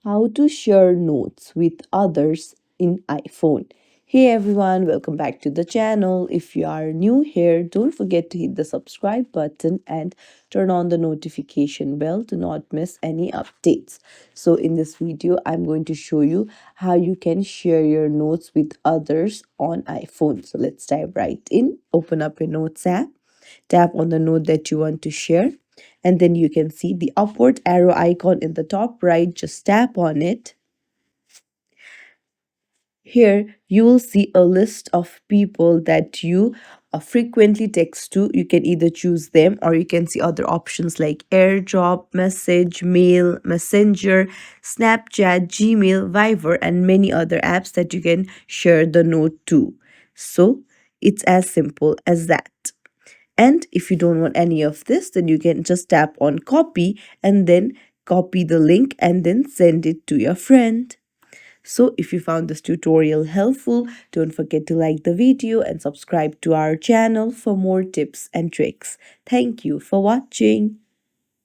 how to share notes with others in iPhone. Hey everyone, welcome back to the channel. If you are new here, don't forget to hit the subscribe button and turn on the notification bell to not miss any updates. So in this video, I'm going to show you how you can share your notes with others on iPhone. So let's dive right in. Open up your Notes app, tap on the note that you want to share, and then you can see the upward arrow icon in the top right. Just tap on it. Here you will see a list of people that you frequently text to. You can either choose them or you can see other options like airdrop, message, mail, messenger, Snapchat, Gmail, Viber, and many other apps that you can share the note to. So it's as simple as that. And if you don't want any of this, then you can just tap on copy and then copy the link and then send it to your friend. So if you found this tutorial helpful, don't forget to like the video and subscribe to our channel for more tips and tricks. Thank you for watching.